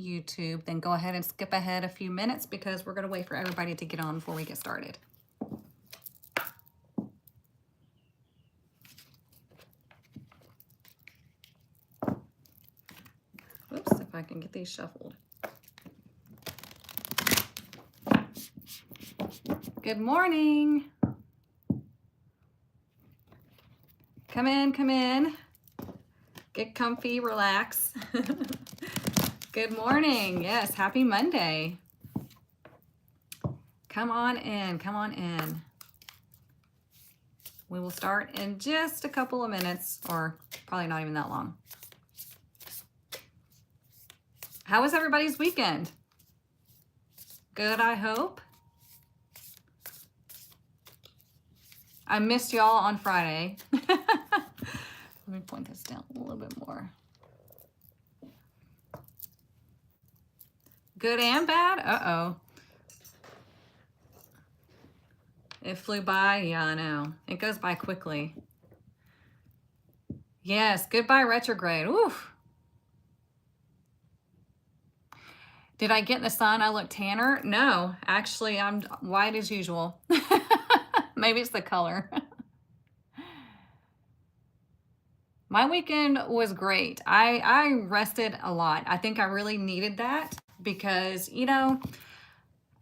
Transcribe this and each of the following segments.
YouTube, then go ahead and skip ahead a few minutes because we're going to wait for everybody to get on before we get started. Oops, if I can get these shuffled. Good morning. Come in, come in. Get comfy, relax. Good morning. Yes, happy Monday. Come on in, come on in. We will start in just a couple of minutes, or probably not even that long. How was everybody's weekend? Good, I hope. I missed y'all on Friday. Let me point this down a little bit more. Good and bad? Uh-oh. It flew by? Yeah, I know. It goes by quickly. Yes, goodbye retrograde. Oof. Did I get in the sun? I look tanner? No, actually, I'm white as usual. Maybe it's the color. My weekend was great. I rested a lot. I think I really needed that because, you know,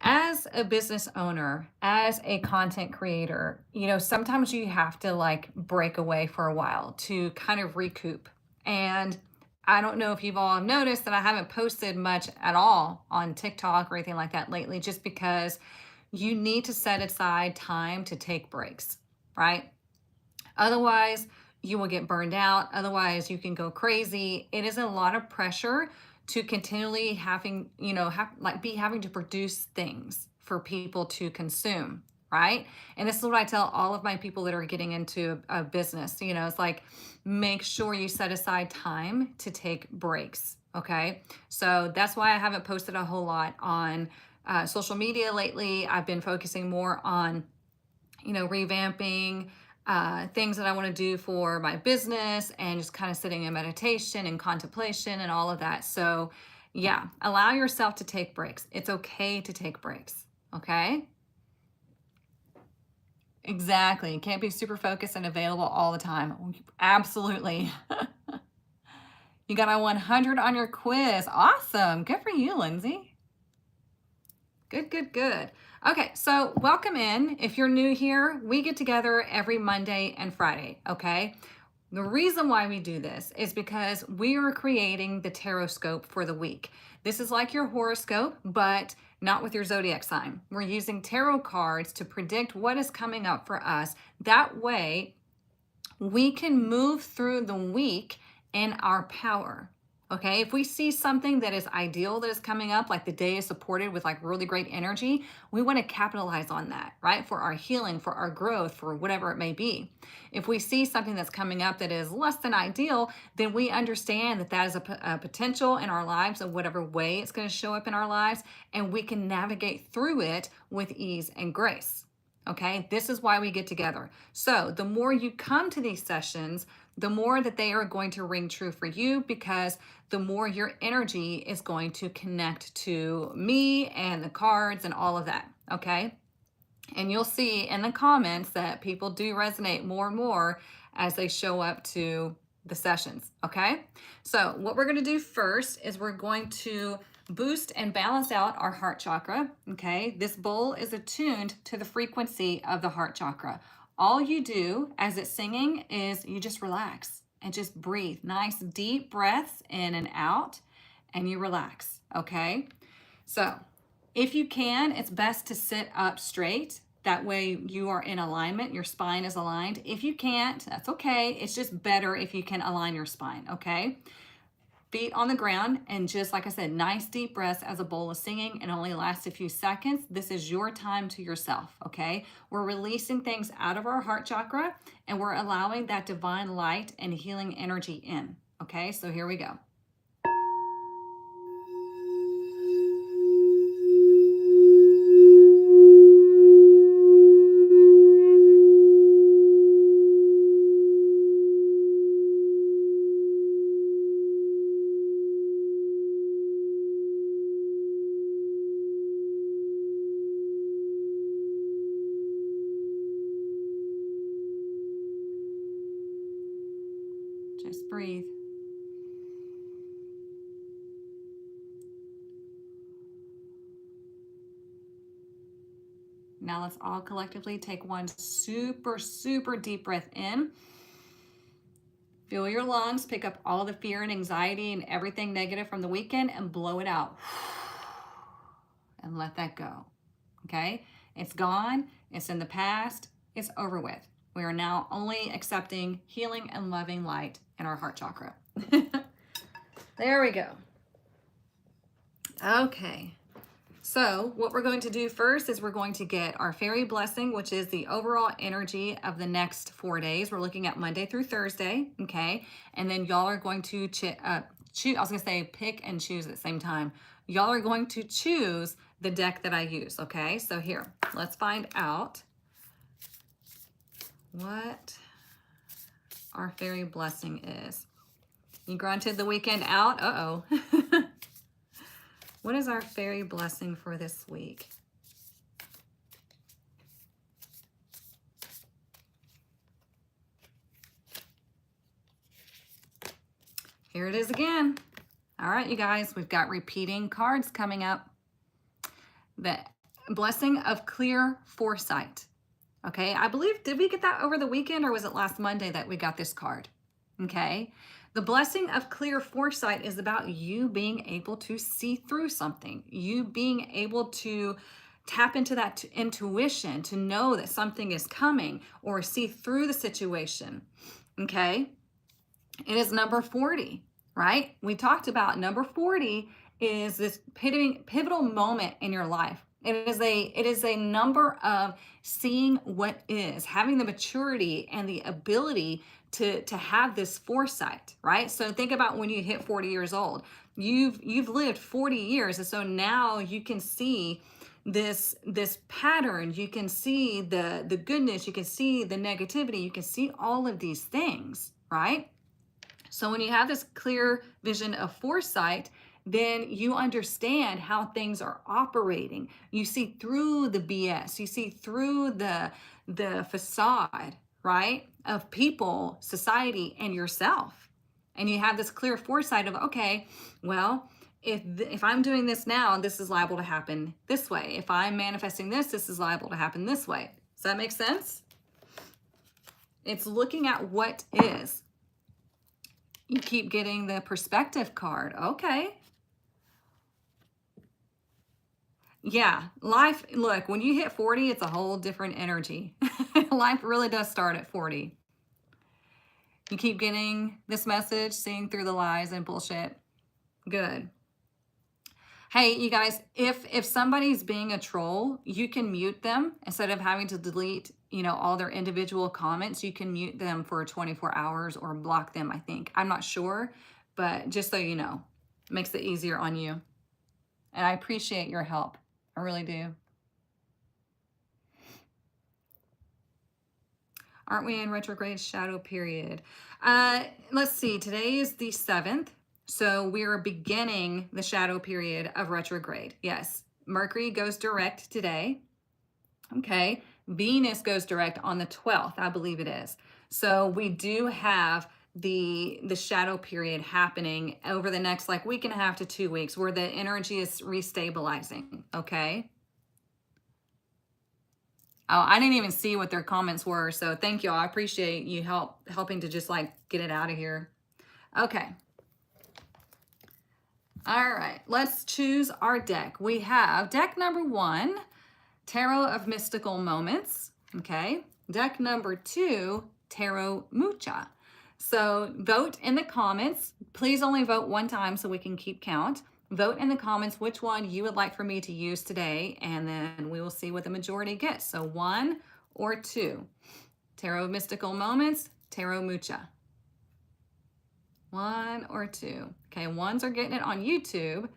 as a business owner, as a content creator, you know, sometimes you have to like break away for a while to kind of recoup. And I don't know if you've all noticed that I haven't posted much at all on TikTok or anything like that lately, just because you need to set aside time to take breaks, right? Otherwise, you will get burned out. Otherwise, you can go crazy. It is a lot of pressure to continually having, you know, having to produce things for people to consume, right? And this is what I tell all of my people that are getting into a business. You know, it's like, make sure you set aside time to take breaks, okay? So that's why I haven't posted a whole lot on social media lately. I've been focusing more on, you know, revamping things that I want to do for my business and just kind of sitting in meditation and contemplation and all of that. So yeah, allow yourself to take breaks. It's okay to take breaks, okay? Exactly. You can't be super focused and available all the time. Absolutely. You got a 100 on your quiz. Awesome. Good for you, Lindsay. Good, good, good. Okay, so welcome in. If you're new here, we get together every Monday and Friday, okay? The reason why we do this is because we are creating the Tarotscope for the week. This is like your horoscope, but not with your zodiac sign. We're using tarot cards to predict what is coming up for us. That way, we can move through the week in our power. Okay, if we see something that is ideal that is coming up, like the day is supported with like really great energy, we want to capitalize on that, right? For our healing, for our growth, for whatever it may be. If we see something that's coming up that is less than ideal, then we understand that that is a potential in our lives of whatever way it's going to show up in our lives, and we can navigate through it with ease and grace. Okay, this is why we get together. So the more you come to these sessions, the more that they are going to ring true for you, because the more your energy is going to connect to me and the cards and all of that, okay? And you'll see in the comments that people do resonate more and more as they show up to the sessions, okay? So what we're gonna do first is we're going to boost and balance out our heart chakra, okay? This bowl is attuned to the frequency of the heart chakra. All you do as it's singing is you just relax and just breathe. Nice deep breaths in and out, and you relax, okay? So if you can, it's best to sit up straight. That way you are in alignment, your spine is aligned. If you can't, that's okay. It's just better if you can align your spine, okay? Feet on the ground, and just like I said, nice deep breaths as a bowl is singing, and only lasts a few seconds. This is your time to yourself, okay? We're releasing things out of our heart chakra, and we're allowing that divine light and healing energy in, okay? So here we go. Just breathe. Now let's all collectively take one super, super deep breath in. Fill your lungs, pick up all the fear and anxiety and everything negative from the weekend and blow it out. And let that go. Okay? It's gone. It's in the past. It's over with. We are now only accepting healing and loving light in our heart chakra. There we go. Okay. So what we're going to do first is we're going to get our fairy blessing, which is the overall energy of the next 4 days. We're looking at Monday through Thursday, okay? And then y'all are going to choose, I was gonna say pick and choose at the same time. Y'all are going to choose the deck that I use, okay? So here, let's find out what our fairy blessing is. You grunted the weekend out? Uh-oh. What is our fairy blessing for this week? Here it is again. All right, you guys, we've got repeating cards coming up. The blessing of clear foresight. Okay, I believe, did we get that over the weekend or was it last Monday that we got this card? Okay, the blessing of clear foresight is about you being able to see through something, you being able to tap into that intuition to know that something is coming or see through the situation. Okay, it is number 40, right? We talked about number 40 is this pivotal moment in your life. It is a number of seeing what is, having the maturity and the ability to have this foresight, right? So think about when you hit 40 years old. You've lived 40 years, and so now you can see this pattern. You can see the goodness. You can see the negativity. You can see all of these things, right? So when you have this clear vision of foresight, then you understand how things are operating. You see through the BS. You see through the facade, right, of people, society, and yourself. And you have this clear foresight of, okay, well, if I'm doing this now, this is liable to happen this way. If I'm manifesting this, this is liable to happen this way. Does that make sense? It's looking at what is. You keep getting the perspective card. Okay. Yeah, life, look, when you hit 40, it's a whole different energy. Life really does start at 40. You keep getting this message, seeing through the lies and bullshit. Good. Hey, you guys, if somebody's being a troll, you can mute them instead of having to delete, all their individual comments. You can mute them for 24 hours or block them, I think. I'm not sure, but just so you know, it makes it easier on you. And I appreciate your help. I really do. Aren't we in retrograde shadow period? Let's see, today is the 7th. So we are beginning the shadow period of retrograde. Yes, Mercury goes direct today. Okay, Venus goes direct on the 12th, I believe it is. So we do have the shadow period happening over the next week and a half to 2 weeks where the energy is restabilizing, okay? Oh, I didn't even see what their comments were, so thank you all. I appreciate you helping to just get it out of here. Okay. All right, let's choose our deck. We have deck number 1, Tarot of Mystical Moments, okay? Deck number 2, Tarot Mucha. So vote in the comments. Please only vote one time so we can keep count. Vote in the comments which one you would like for me to use today, and then we will see what the majority gets. So 1 or 2. Tarot of Mystical Moments, Tarot Mucha. 1 or 2. Okay, 1s are getting it on YouTube.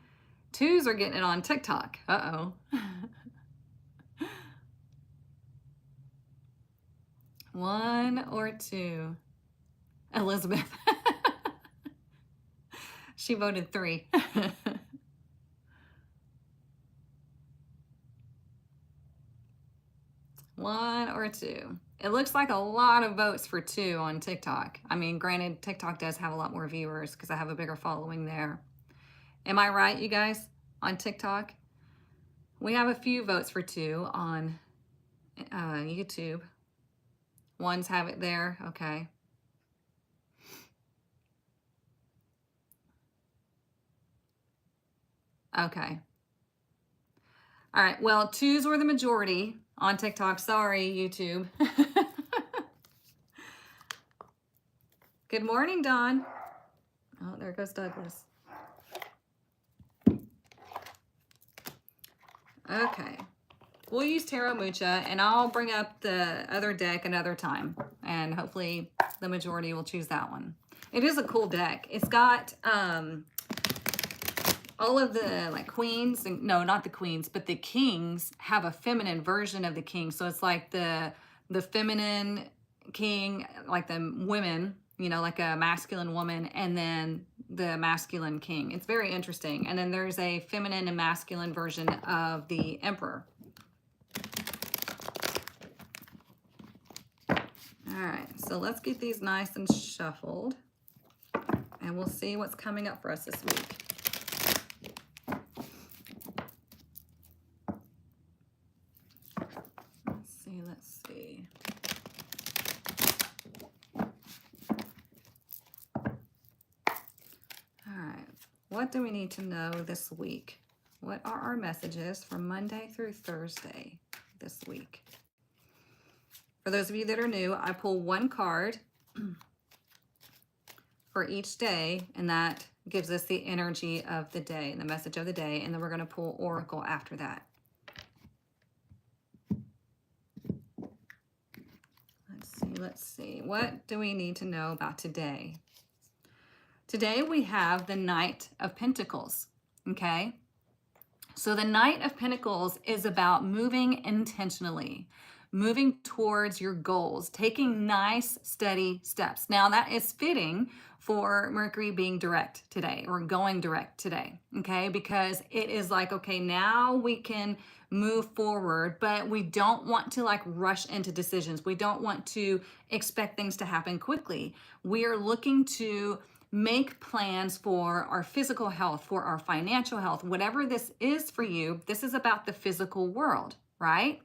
2s are getting it on TikTok. Uh-oh. 1 or 2. Elizabeth. She voted 3. 1 or 2. It looks like a lot of votes for 2 on TikTok. I mean, granted, TikTok does have a lot more viewers because I have a bigger following there. Am I right, you guys, on TikTok? We have a few votes for 2 on YouTube. Ones have it there. Okay. Okay. All right. Well, 2s were the majority on TikTok. Sorry, YouTube. Good morning, Dawn. Oh, there goes Douglas. Okay. We'll use Tarot Mucha, and I'll bring up the other deck another time, and hopefully the majority will choose that one. It is a cool deck. It's got all of the like queens, and no, not the queens, but the kings have a feminine version of the king. So it's like the feminine king, like the women, you know, like a masculine woman, and then the masculine king. It's very interesting. And then there's a feminine and masculine version of the emperor. All right, so let's get these nice and shuffled, and we'll see what's coming up for us this week. Let's see. All right, what do we need to know this week? What are our messages from Monday through Thursday this week? For those of you that are new, I pull 1 card for each day, and that gives us the energy of the day, the message of the day, and then we're going to pull Oracle after that. Let's see. What do we need to know about today? Today we have the Knight of Pentacles, okay? So the Knight of Pentacles is about moving intentionally, moving towards your goals, taking nice, steady steps. Now that is fitting for Mercury being direct today, or going direct today, okay? Because it is like, okay, now we can move forward, but we don't want to like rush into decisions. We don't want to expect things to happen quickly. We are looking to make plans for our physical health, for our financial health, whatever this is for you. This is about the physical world, right?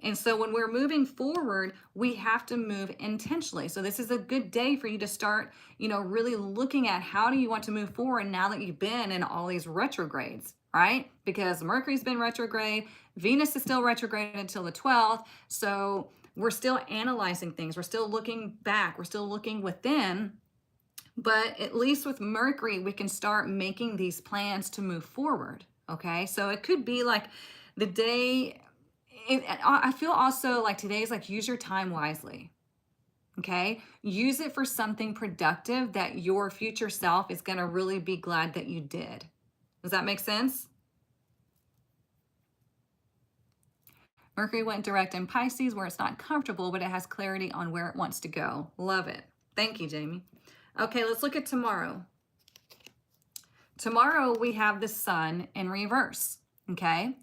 And so when we're moving forward, we have to move intentionally. So this is a good day for you to start, you know, really looking at how do you want to move forward now that you've been in all these retrogrades, right? Because Mercury's been retrograde, Venus is still retrograde until the 12th. So we're still analyzing things. We're still looking back. We're still looking within. But at least with Mercury, we can start making these plans to move forward, okay? So it could be like the day... I feel also like today's like use your time wisely, okay? Use it for something productive that your future self is going to really be glad that you did. Does that make sense? Mercury went direct in Pisces where it's not comfortable, but it has clarity on where it wants to go. Love it. Thank you, Jamie. Okay, let's look at tomorrow. Tomorrow we have the Sun in reverse, okay?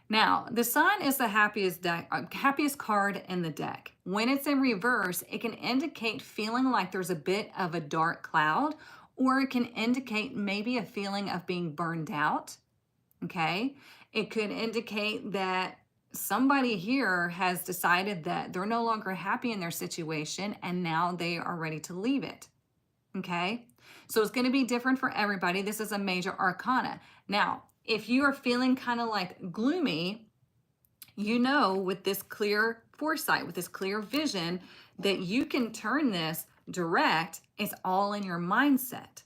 Now, the Sun is the happiest card in the deck. When it's in reverse, it can indicate feeling like there's a bit of a dark cloud, or it can indicate maybe a feeling of being burned out, okay? It could indicate that somebody here has decided that they're no longer happy in their situation and now they are ready to leave it, okay? So it's going to be different for everybody. This is a major arcana. Now, if you are feeling kind of like gloomy, you know, with this clear foresight, with this clear vision, that you can turn this direct. It's all in your mindset.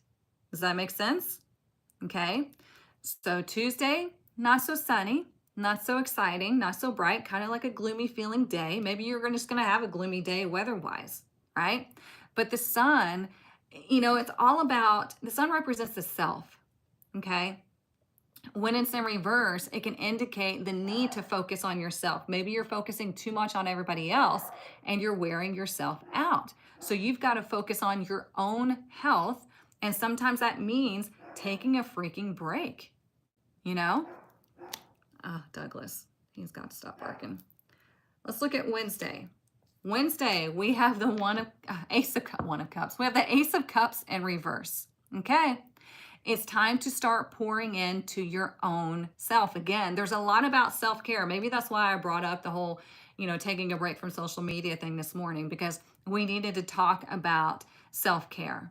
Does that make sense? Okay. So Tuesday, not so sunny, not so exciting, not so bright, kind of like a gloomy feeling day. Maybe you're just going to have a gloomy day weather-wise, right? But the Sun, you know, it's all about, the Sun represents the self, okay? When it's in reverse, it can indicate the need to focus on yourself. Maybe you're focusing too much on everybody else and you're wearing yourself out. So you've got to focus on your own health. And sometimes that means taking a freaking break, you know? Oh, Douglas, he's got to stop barking. Let's look at Wednesday. Wednesday, we have the one of cups. We have the Ace of Cups in reverse. Okay. It's time to start pouring into your own self. Again, there's a lot about self-care. Maybe that's why I brought up the whole, taking a break from social media thing this morning, because we needed to talk about self-care,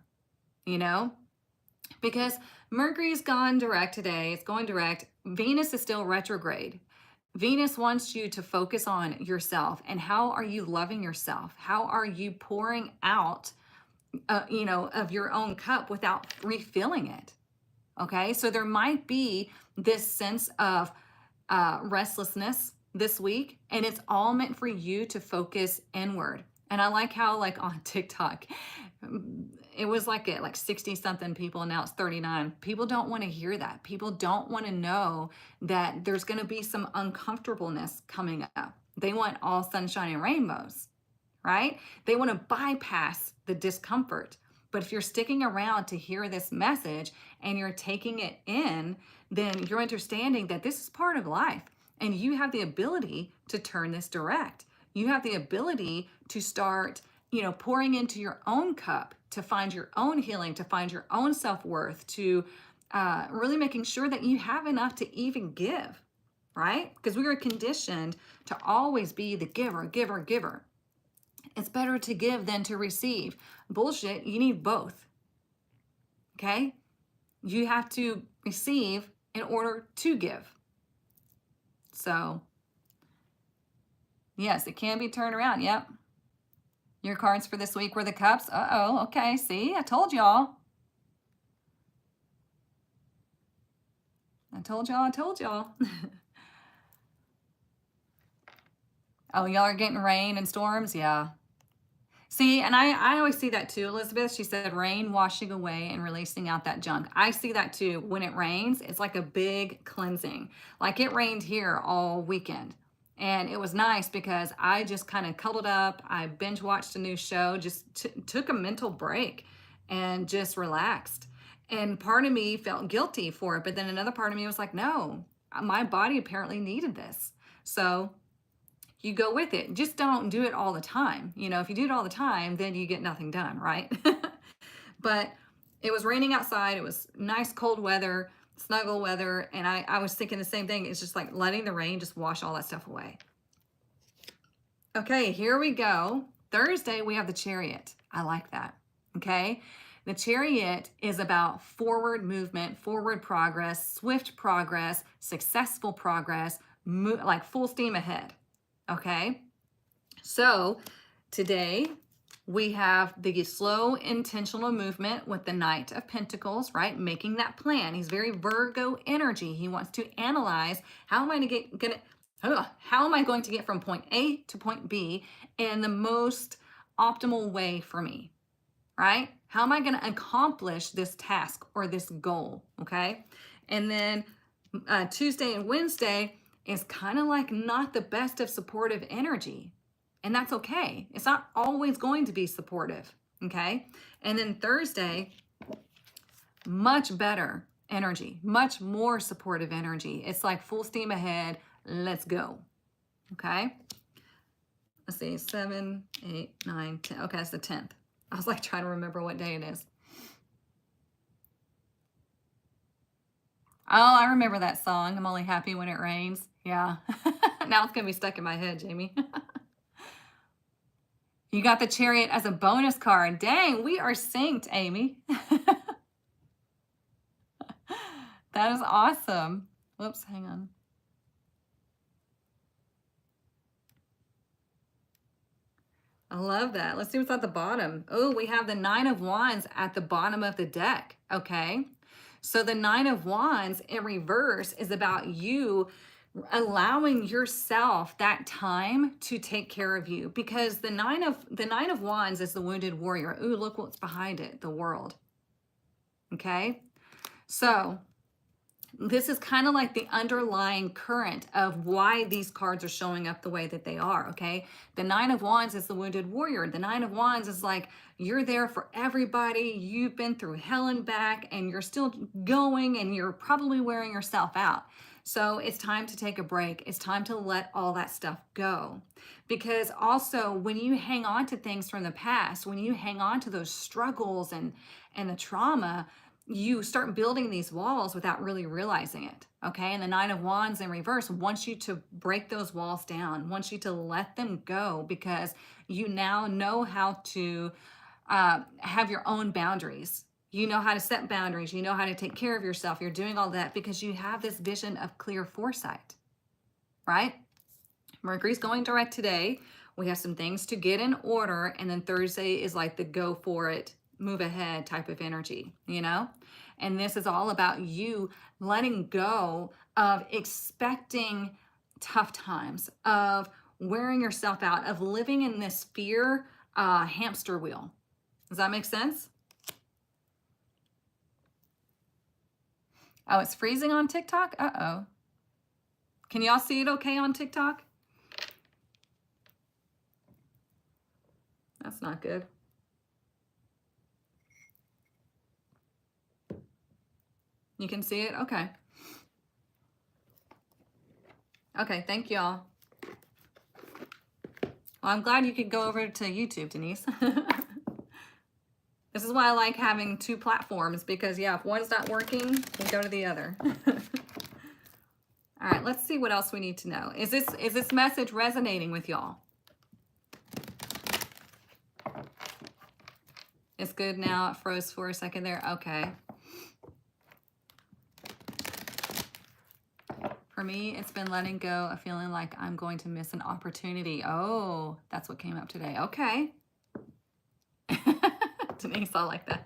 because Mercury's gone direct today. It's going direct. Venus is still retrograde. Venus wants you to focus on yourself and how are you loving yourself? How are you pouring out, of your own cup without refilling it? Okay, so there might be this sense of restlessness this week, and it's all meant for you to focus inward. And I like how, like on TikTok, it was like at like 60 something people, and now it's 39. People don't want to hear that. People don't want to know that there's going to be some uncomfortableness coming up. They want all sunshine and rainbows, right? They want to bypass the discomfort. But if you're sticking around to hear this message and you're taking it in, then you're understanding that this is part of life, and you have the ability to turn this direct. You have the ability to start, pouring into your own cup, to find your own healing, to find your own self-worth, to really making sure that you have enough to even give, right? Because we are conditioned to always be the giver, giver, giver. It's better to give than to receive. Bullshit, you need both, okay? You have to receive in order to give. So, yes, it can be turned around, yep. Your cards for this week were the cups. Uh-oh, okay, see, I told y'all. I told y'all. Oh, y'all are getting rain and storms? Yeah. See, and I always see that too, Elizabeth. She said rain washing away and releasing out that junk. I see that too. When it rains, it's like a big cleansing. Like it rained here all weekend. And it was nice because I just kind of cuddled up. I binge watched a new show, just took a mental break and just relaxed. And part of me felt guilty for it. But then another part of me was like, no, my body apparently needed this. So you go with it. Just don't do it all the time. If you do it all the time, then you get nothing done, right? But it was raining outside. It was nice cold weather, snuggle weather. And I was thinking the same thing. It's just like letting the rain just wash all that stuff away. Okay, here we go. Thursday, we have the Chariot. I like that. Okay. The Chariot is about forward movement, forward progress, swift progress, successful progress, like full steam ahead. Okay, so today we have the slow intentional movement with the Knight of Pentacles, right? Making that plan. He's very Virgo energy. He wants to analyze, how am I going to get from point A to point B in the most optimal way for me, right? How am I going to accomplish this task or this goal? Okay, and then Tuesday and Wednesday is kind of like not the best of supportive energy. And that's okay. It's not always going to be supportive. Okay. And then Thursday, much better energy, much more supportive energy. It's like full steam ahead. Let's go. Okay. Let's see, 7, 8, 9, 10. Okay, it's the 10th. I was like trying to remember what day it is. Oh, I remember that song. I'm only happy when it rains. Yeah. Now it's going to be stuck in my head, Jamie. You got the Chariot as a bonus card. Dang, we are synced, Amy. That is awesome. Whoops, hang on. I love that. Let's see what's at the bottom. Oh, we have the Nine of Wands at the bottom of the deck. Okay. So the Nine of Wands in reverse is about you allowing yourself that time to take care of you, because the Nine of Wands is the wounded warrior. Ooh, look what's behind it, the world. Okay. So this is kind of like the underlying current of why these cards are showing up the way that they are, okay? The Nine of Wands is the wounded warrior. The Nine of Wands is like, you're there for everybody. You've been through hell and back, and you're still going, and you're probably wearing yourself out. So it's time to take a break. It's time to let all that stuff go. Because also when you hang on to things from the past, when you hang on to those struggles and the trauma, you start building these walls without really realizing it. Okay. And the Nine of Wands in reverse wants you to break those walls down, wants you to let them go, because you now know how to have your own boundaries. You know how to set boundaries. You know how to take care of yourself. You're doing all that because you have this vision of clear foresight, right? Mercury's going direct today. We have some things to get in order. And then Thursday is like the go for it, move ahead type of energy, you know? And this is all about you letting go of expecting tough times, of wearing yourself out, of living in this fear hamster wheel. Does that make sense? Oh, it's freezing on TikTok? Uh-oh. Can y'all see it okay on TikTok? That's not good. You can see it? Okay. Okay, thank y'all. Well, I'm glad you could go over to YouTube, Denise. This is why I like having two platforms, because yeah, if one's not working, we go to the other. All right, let's see what else we need to know. Is this message resonating with y'all? It's good now. It froze for a second there. Okay. For me, it's been letting go of feeling like I'm going to miss an opportunity. Oh, that's what came up today. Okay. Denise, I like that.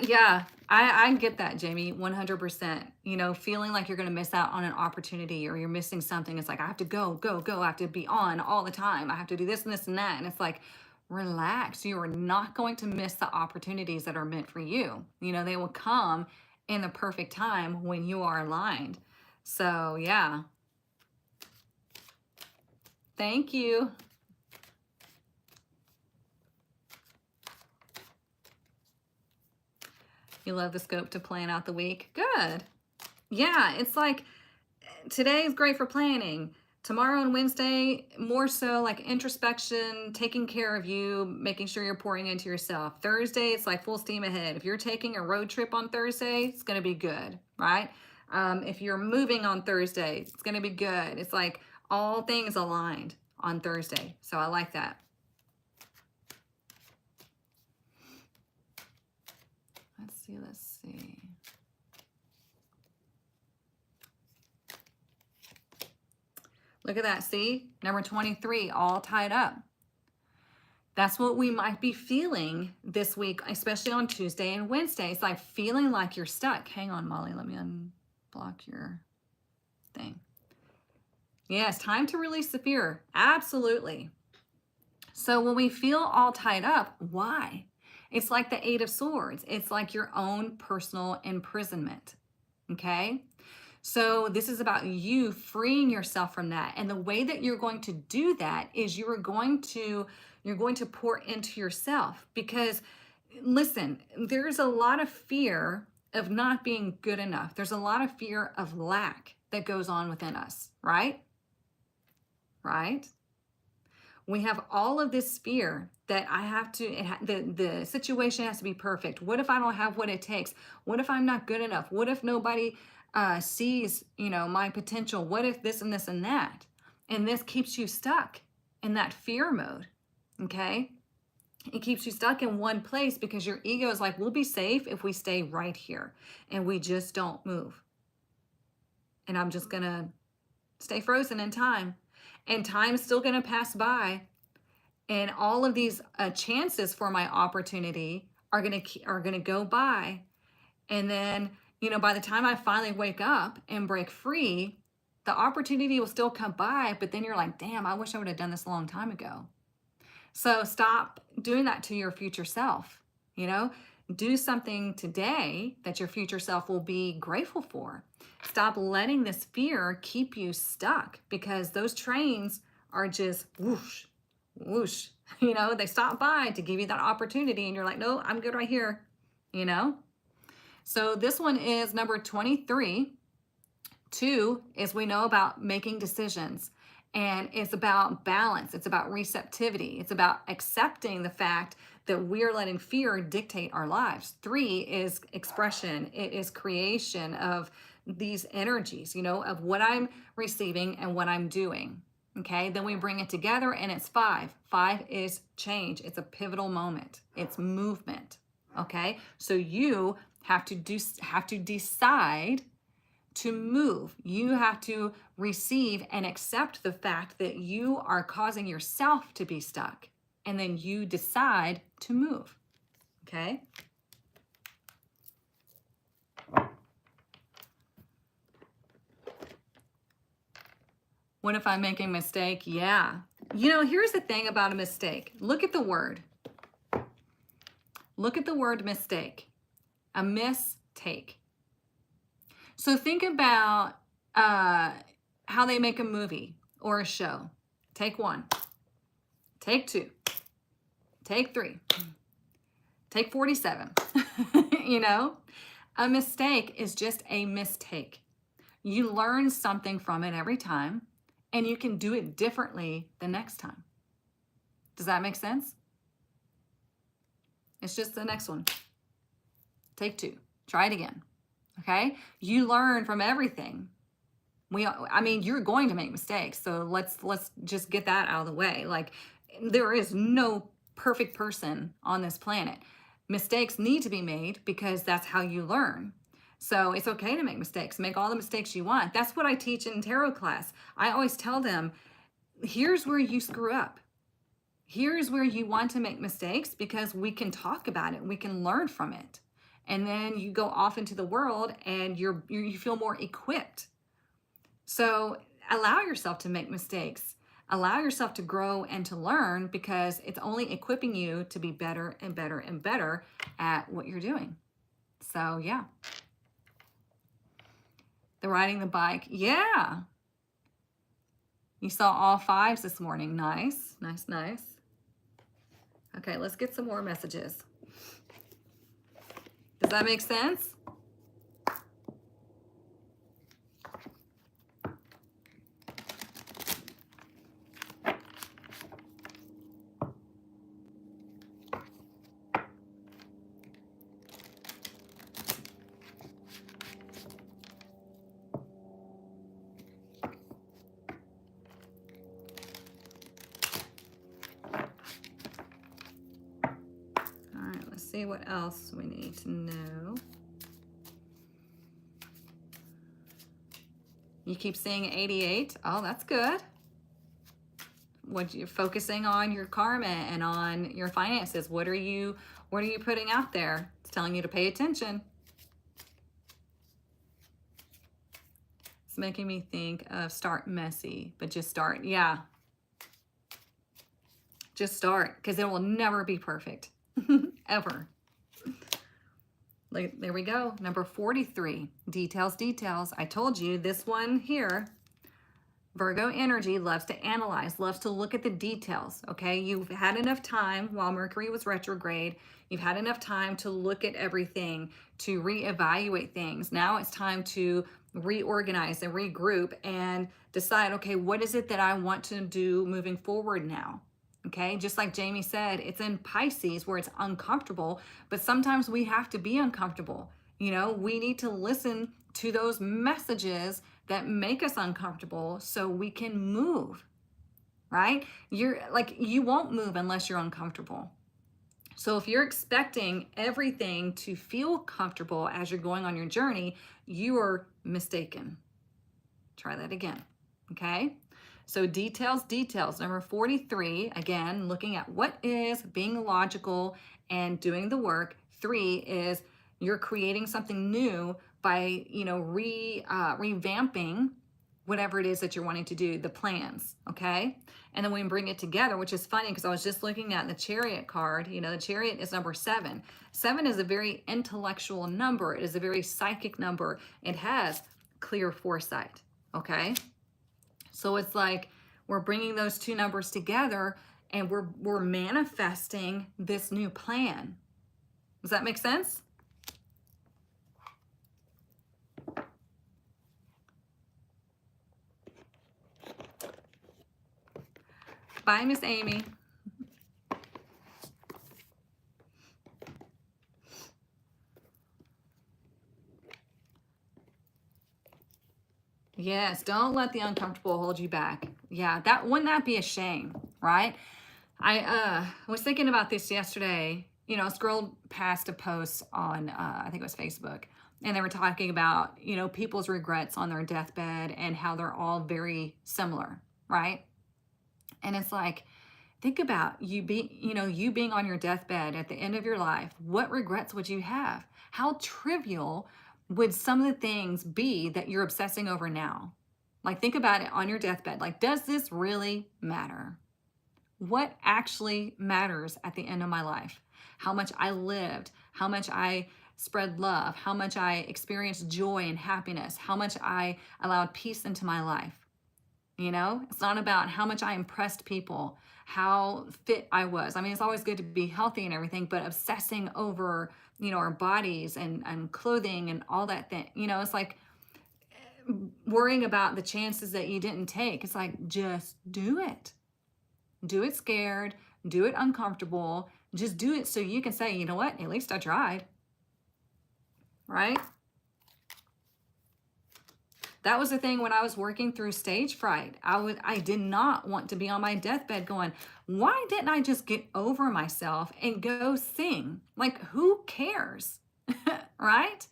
Yeah, I get that, Jamie, 100%. You know, feeling like you're going to miss out on an opportunity or you're missing something. It's like, I have to go, go, go. I have to be on all the time. I have to do this and this and that. And it's like, relax. You are not going to miss the opportunities that are meant for you. You know, they will come in the perfect time when you are aligned. So, yeah. Thank you. You love the scope to plan out the week. Good. Yeah, it's like today is great for planning. Tomorrow and Wednesday, more so like introspection, taking care of you, making sure you're pouring into yourself. Thursday, it's like full steam ahead. If you're taking a road trip on Thursday, it's going to be good, right? If you're moving on Thursday, it's going to be good. It's like all things aligned on Thursday. So I like that. Let's see. Look at that, see? Number 23, all tied up. That's what we might be feeling this week, especially on Tuesday and Wednesday. It's like feeling like you're stuck. Hang on, Molly, let me unblock your thing. Yes, time to release the fear. Absolutely. So when we feel all tied up, why? It's like the Eight of Swords. It's like your own personal imprisonment, okay? So this is about you freeing yourself from that. And the way that you're going to do that is you're going to pour into yourself, because listen, there's a lot of fear of not being good enough. There's a lot of fear of lack that goes on within us, right? Right? We have all of this fear that I have to, the situation has to be perfect. What if I don't have what it takes? What if I'm not good enough? What if nobody sees, you know, my potential? What if this and this and that? And this keeps you stuck in that fear mode, okay? It keeps you stuck in one place because your ego is like, we'll be safe if we stay right here and we just don't move. And I'm just going to stay frozen in time. And time's still going to pass by. And all of these chances for my opportunity are going to go by. And then, you know, by the time I finally wake up and break free, the opportunity will still come by. But then you're like, damn, I wish I would have done this a long time ago. So stop doing that to your future self. You know, do something today that your future self will be grateful for. Stop letting this fear keep you stuck, because those trains are just whoosh, whoosh. You know, they stop by to give you that opportunity and you're like, no, I'm good right here, you know? So this one is number 23. 2 is we know about making decisions, and it's about balance. It's about receptivity. It's about accepting the fact that we're letting fear dictate our lives. 3 is expression. It is creation of these energies, of what I'm receiving and what I'm doing. Okay, then we bring it together and it's 5. 5 is change. It's a pivotal moment. It's movement. Okay, so you have to decide to move. You have to receive and accept the fact that you are causing yourself to be stuck, and then you decide to move. Okay? What if I'm making a mistake? Yeah. Here's the thing about a mistake. Look at the word. Look at the word mistake. A mistake. So think about how they make a movie or a show. Take 1, take 2, take 3, take 47. A mistake is just a mistake. You learn something from it every time, and you can do it differently the next time. Does that make sense? It's just the next one. Take 2. Try it again. Okay? You learn from everything. You're going to make mistakes. So let's just get that out of the way. Like, there is no perfect person on this planet. Mistakes need to be made because that's how you learn. So it's okay to make mistakes. Make all the mistakes you want. That's what I teach in tarot class. I always tell them, here's where you screw up. Here's where you want to make mistakes, because we can talk about it. We can learn from it. And then you go off into the world and you feel more equipped. So allow yourself to make mistakes. Allow yourself to grow and to learn, because it's only equipping you to be better and better and better at what you're doing. So yeah. The riding the bike. Yeah. You saw all 5s this morning. Nice, nice, nice. Okay, let's get some more messages. Does that make sense? See what else we need to know. You keep seeing 88. Oh, that's good. What you're focusing on your karma and on your finances. What are you putting out there? It's telling you to pay attention. It's making me think of start messy, but just start. Yeah. Just start, because it will never be perfect. Ever. Like, there we go. Number 43. Details, details. I told you this one here, Virgo energy, loves to analyze, loves to look at the details. Okay, you've had enough time while Mercury was retrograde. You've had enough time to look at everything, to reevaluate things. Now it's time to reorganize and regroup and decide, okay, what is it that I want to do moving forward now? Okay, just like Jamie said, it's in Pisces where it's uncomfortable, but sometimes we have to be uncomfortable. We need to listen to those messages that make us uncomfortable so we can move, right? You won't move unless you're uncomfortable. So if you're expecting everything to feel comfortable as you're going on your journey, you are mistaken. Try that again, okay? So details, details. Number 43, again, looking at what is being logical and doing the work. 3 is you're creating something new by, revamping whatever it is that you're wanting to do, the plans, okay? And then we bring it together, which is funny because I was just looking at the Chariot card. The Chariot is number 7. 7 is a very intellectual number. It is a very psychic number. It has clear foresight, okay? So it's like we're bringing those two numbers together and we're manifesting this new plan. Does that make sense? Bye, Miss Amy. Yes, don't let the uncomfortable hold you back. Yeah, that wouldn't that be a shame, right? I was thinking about this yesterday. You know, I scrolled past a post on I think it was Facebook, and they were talking about, you know, people's regrets on their deathbed and how they're all very similar, right? And it's like, think about you being on your deathbed at the end of your life. What regrets would you have? How trivial would some of the things be that you're obsessing over now? Like, think about it on your deathbed. Like, does this really matter? What actually matters at the end of my life? How much I lived, how much I spread love, how much I experienced joy and happiness, how much I allowed peace into my life. You know, it's not about how much I impressed people, how fit I was. I mean, it's always good to be healthy and everything, but obsessing over, you know, our bodies and clothing and all that thing, you know, it's like worrying about the chances that you didn't take. It's like, just do it. Do it scared, do it uncomfortable, just do it so you can say, you know what, at least I tried, right? That was the thing when I was working through stage fright. I did not want to be on my deathbed going, why didn't I just get over myself and go sing? Like, who cares? Right?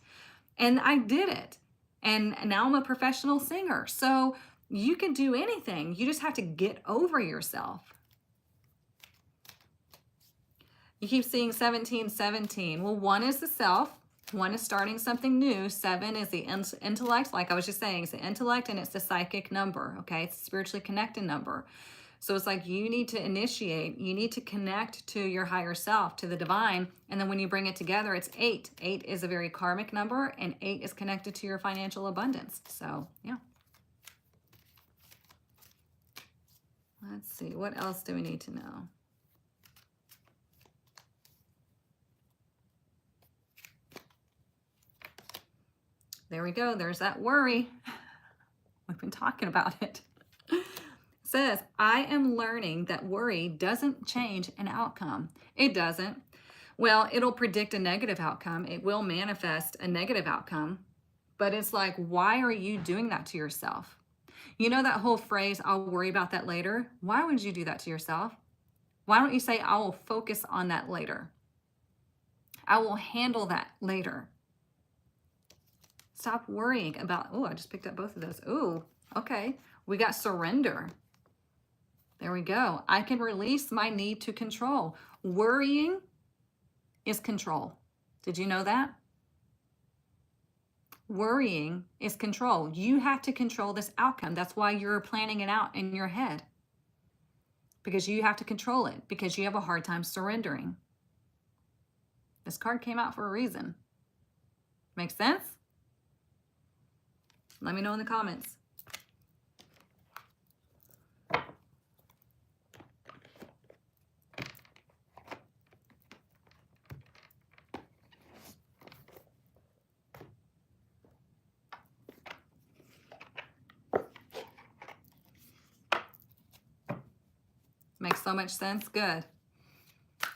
And I did it. And now I'm a professional singer. So you can do anything. You just have to get over yourself. You keep seeing 17, 17. Well, 1 is the self. 1 is starting something new. 7 is the intellect. Like I was just saying, it's the intellect and it's the psychic number. Okay, it's a spiritually connected number. So it's like you need to initiate. You need to connect to your higher self, to the divine. And then when you bring it together, it's 8. 8 is a very karmic number, and 8 is connected to your financial abundance. So yeah. Let's see. What else do we need to know? There we go. There's that worry. We've been talking about it. It says, I am learning that worry doesn't change an outcome. It doesn't. Well, it'll predict a negative outcome. It will manifest a negative outcome. But it's like, why are you doing that to yourself? You know that whole phrase, I'll worry about that later? Why would you do that to yourself? Why don't you say, I will focus on that later? I will handle that later. Stop worrying about, oh, I just picked up both of those. Oh, okay. We got surrender. There we go. I can release my need to control. Worrying is control. Did you know that? Worrying is control. You have to control this outcome. That's why you're planning it out in your head. Because you have to control it. Because you have a hard time surrendering. This card came out for a reason. Make sense? Let me know in the comments. Makes so much sense. Good.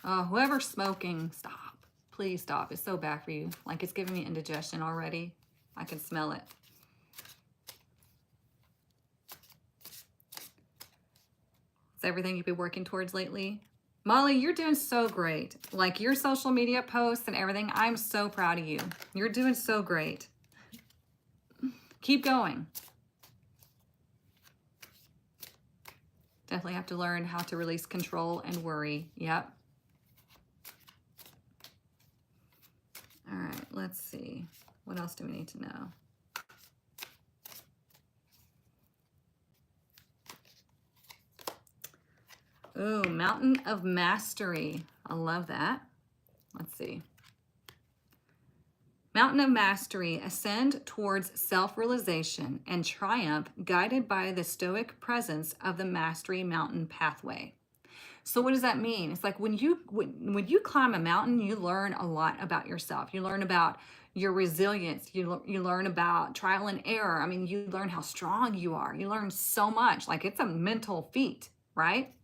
Whoever's smoking, stop. Please stop. It's so bad for you. Like, it's giving me indigestion already. I can smell it. It's everything you've been working towards lately. Molly, you're doing so great. Like, your social media posts and everything, I'm so proud of you. You're doing so great. Keep going. Definitely have to learn how to release control and worry. Yep. All right, let's see. What else do we need to know? Ooh, Mountain of Mastery. I love that. Let's see. Mountain of Mastery, ascend towards self-realization and triumph, guided by the stoic presence of the Mastery Mountain pathway. So what does that mean? It's like when you climb a mountain, you learn a lot about yourself. You learn about your resilience. You learn about trial and error. I mean, you learn how strong you are. You learn so much. Like, it's a mental feat, right?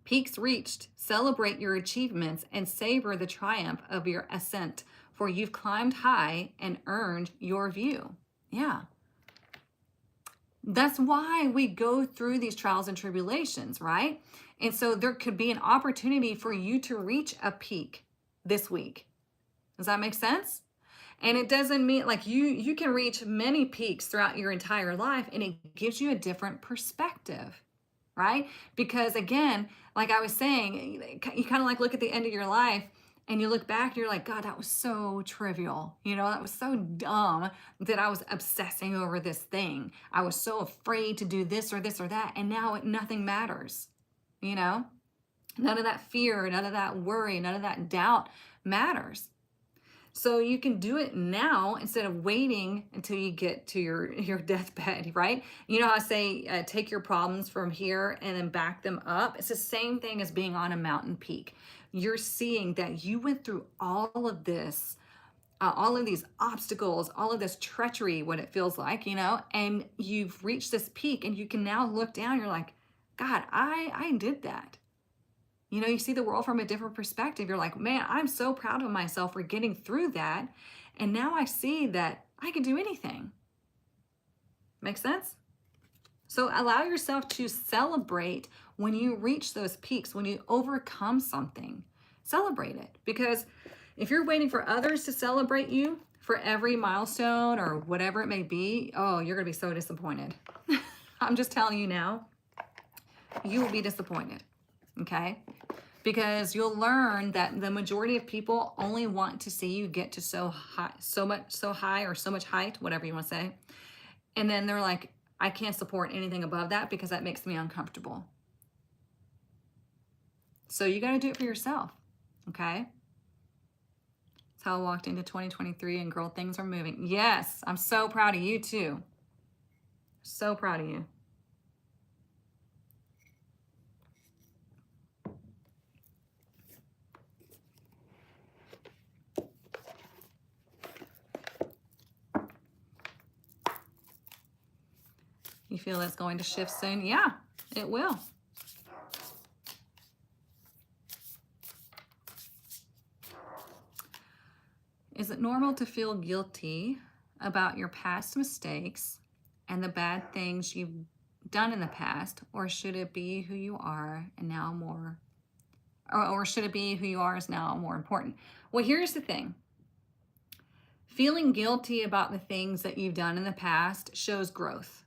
Peaks reached, celebrate your achievements and savor the triumph of your ascent, for you've climbed high and earned your view. Yeah. That's why we go through these trials and tribulations, right? And so there could be an opportunity for you to reach a peak this week. Does that make sense? And it doesn't mean like you can reach many peaks throughout your entire life, and it gives you a different perspective, right? Because again, like I was saying, you kind of like look at the end of your life and you look back and you're like, God, that was so trivial. That was so dumb that I was obsessing over this thing. I was so afraid to do this or that. And now nothing matters, None of that fear, none of that worry, none of that doubt matters. So you can do it now instead of waiting until you get to your deathbed, right? You know how I say, take your problems from here and then back them up? It's the same thing as being on a mountain peak. You're seeing that you went through all of this, all of these obstacles, all of this treachery, what it feels like, and you've reached this peak and you can now look down, you're like, God, I did that. You see the world from a different perspective. You're like, man, I'm so proud of myself for getting through that. And now I see that I can do anything. Make sense? So allow yourself to celebrate when you reach those peaks, when you overcome something. Celebrate it. Because if you're waiting for others to celebrate you for every milestone or whatever it may be, oh, you're going to be so disappointed. I'm just telling you now, you will be disappointed. Okay? Because you'll learn that the majority of people only want to see you get to so high or so much height, whatever you want to say. And then they're like, I can't support anything above that because that makes me uncomfortable. So you got to do it for yourself. Okay? That's how I walked into 2023 and girl, things are moving. Yes, I'm so proud of you too. So proud of you. You feel it's going to shift soon? Yeah, it will. Is it normal to feel guilty about your past mistakes and the bad things you've done in the past, or should it be who you are and now more, or should it be who you are is now more important? Well, here's the thing. Feeling guilty about the things that you've done in the past shows growth.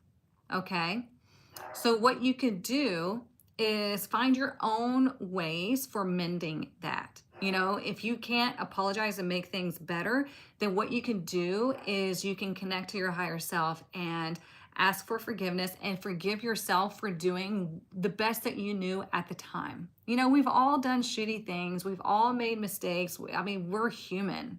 Okay, so what you could do is find your own ways for mending that. If you can't apologize and make things better, then what you can do is you can connect to your higher self and ask for forgiveness and forgive yourself for doing the best that you knew at the time. We've all done shitty things. We've all made mistakes. I mean, we're human,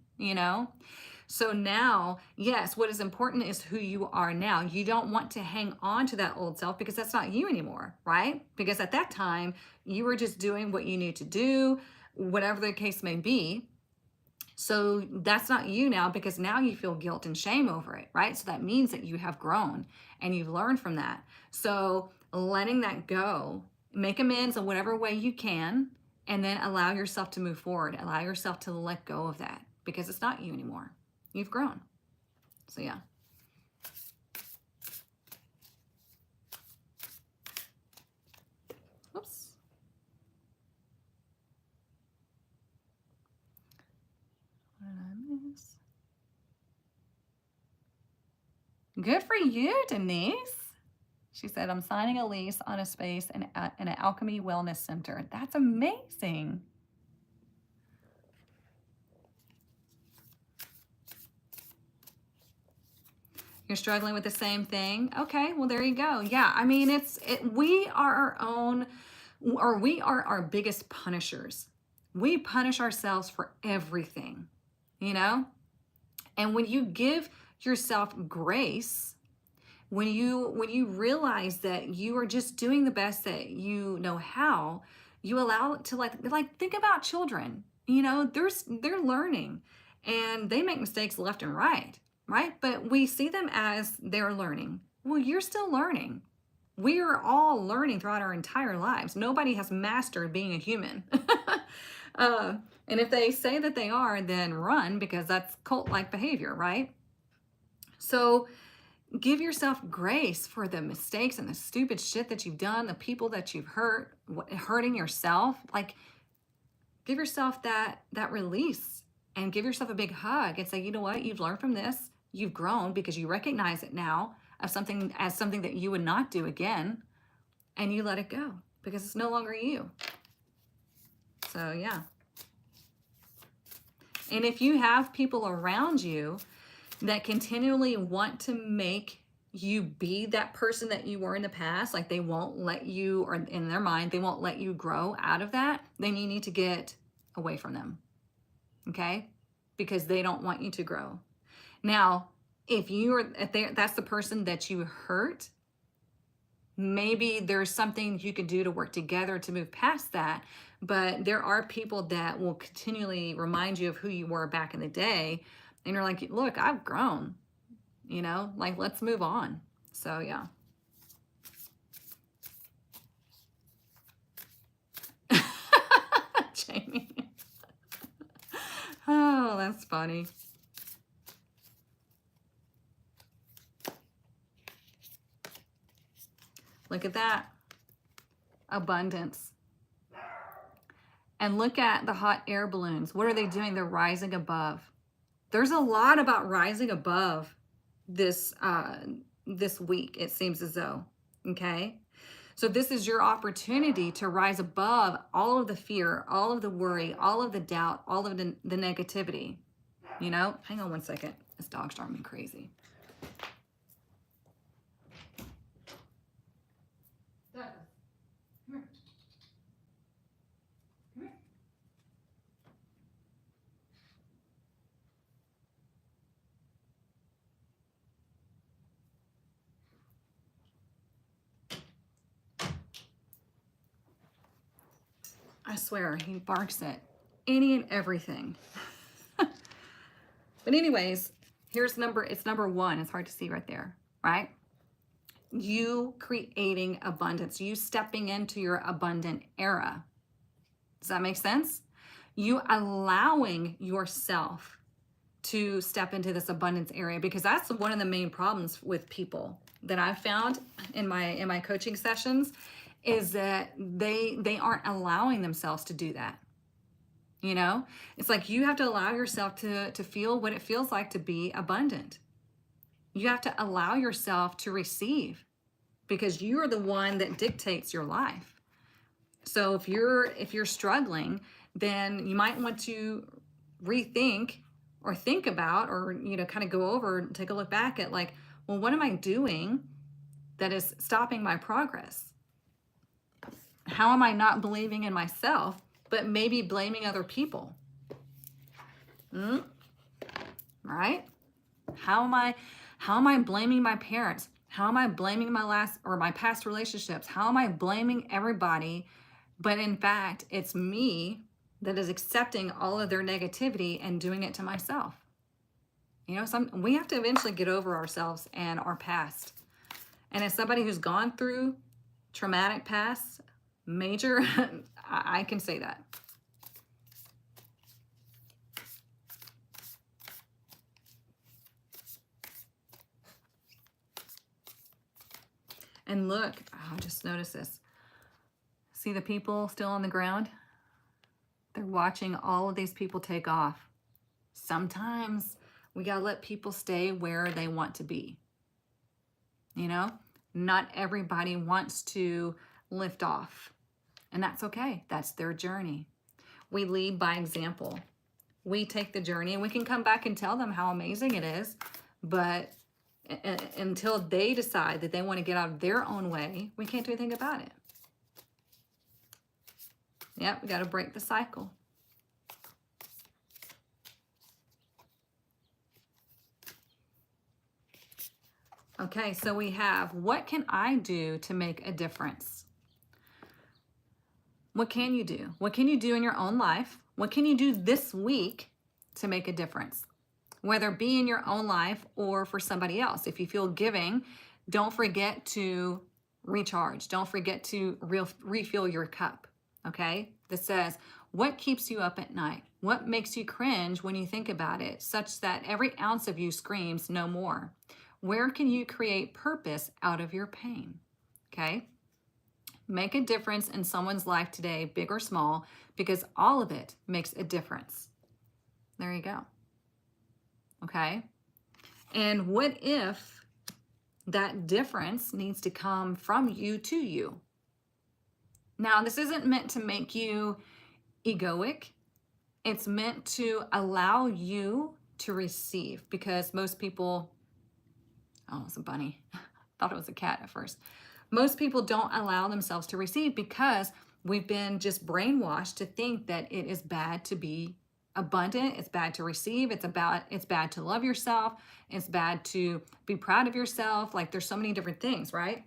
So now, yes, what is important is who you are now. You don't want to hang on to that old self because that's not you anymore, right? Because at that time, you were just doing what you need to do, whatever the case may be. So that's not you now because now you feel guilt and shame over it, right? So that means that you have grown and you've learned from that. So letting that go, make amends in whatever way you can, and then allow yourself to move forward. Allow yourself to let go of that because it's not you anymore. You've grown. So yeah. Oops. What did I miss? Good for you, Denise. She said, I'm signing a lease on a space in an Alchemy Wellness Center. That's amazing. You're struggling with the same thing? Okay, well, there you go. Yeah, I mean, we are our own, or we are our biggest punishers. We punish ourselves for everything, And when you give yourself grace, when you realize that you are just doing the best that you know how, you allow it to like think about children. They're learning and they make mistakes left and right? But we see them as they're learning. Well, you're still learning. We are all learning throughout our entire lives. Nobody has mastered being a human. And if they say that they are, then run, because that's cult-like behavior, right? So give yourself grace for the mistakes and the stupid shit that you've done, the people that you've hurt, hurting yourself. Like, give yourself that release, and give yourself a big hug and say, you know what? You've learned from this. You've grown because you recognize it now as something that you would not do again, and you let it go because it's no longer you. So yeah. And if you have people around you that continually want to make you be that person that you were in the past, like they won't let you, or in their mind, they won't let you grow out of that, then you need to get away from them, okay? Because they don't want you to grow. Now, if that's the person that you hurt, maybe there's something you can do to work together to move past that. But there are people that will continually remind you of who you were back in the day. And you're like, look, I've grown, like, let's move on. So yeah. Jamie. Oh, that's funny. Look at that. Abundance. And look at the hot air balloons. What are they doing? They're rising above. There's a lot about rising above this week, it seems as though, okay? So this is your opportunity to rise above all of the fear, all of the worry, all of the doubt, all of the negativity, Hang on one second. This dog's driving me crazy. I swear, he barks at any and everything. But anyways, it's number 1. It's hard to see right there, right? You creating abundance, you stepping into your abundant era. Does that make sense? You allowing yourself to step into this abundance area, because that's one of the main problems with people that I've found in my coaching sessions, is that they aren't allowing themselves to do that. It's like you have to allow yourself to feel what it feels like to be abundant. You have to allow yourself to receive, because you are the one that dictates your life. So if you're struggling, then you might want to rethink or think about, or kind of go over and take a look back at, like, well, what am I doing that is stopping my progress? How am I not believing in myself, but maybe blaming other people? Right? How am I blaming my parents? How am I blaming my past relationships? How am I blaming everybody? But in fact, it's me that is accepting all of their negativity and doing it to myself. We have to eventually get over ourselves and our past. And as somebody who's gone through traumatic past, major, I can say that. And look, I just noticed this. See the people still on the ground? They're watching all of these people take off. Sometimes we gotta let people stay where they want to be. Not everybody wants to lift off, and that's okay. That's their journey. We lead by example. We take the journey, and we can come back and tell them how amazing it is, but until they decide that they want to get out of their own way, we can't do anything about it. Yep, we got to break the cycle. Okay, so we have, what can I do to make a difference? What can you do? What can you do in your own life? What can you do this week to make a difference? Whether it be in your own life or for somebody else. If you feel giving, don't forget to recharge. Don't forget to refill your cup. Okay? This says, what keeps you up at night? What makes you cringe when you think about it, such that every ounce of you screams no more? Where can you create purpose out of your pain? Okay? Make a difference in someone's life today, big or small, because all of it makes a difference. There you go. Okay? And what if that difference needs to come from you to you? Now, this isn't meant to make you egoic. It's meant to allow you to receive, because most people, oh, it's a bunny. Thought it was a cat at first. Most people don't allow themselves to receive because we've been just brainwashed to think that it is bad to be abundant. It's bad to receive. It's bad to love yourself. It's bad to be proud of yourself. Like, there's so many different things, right?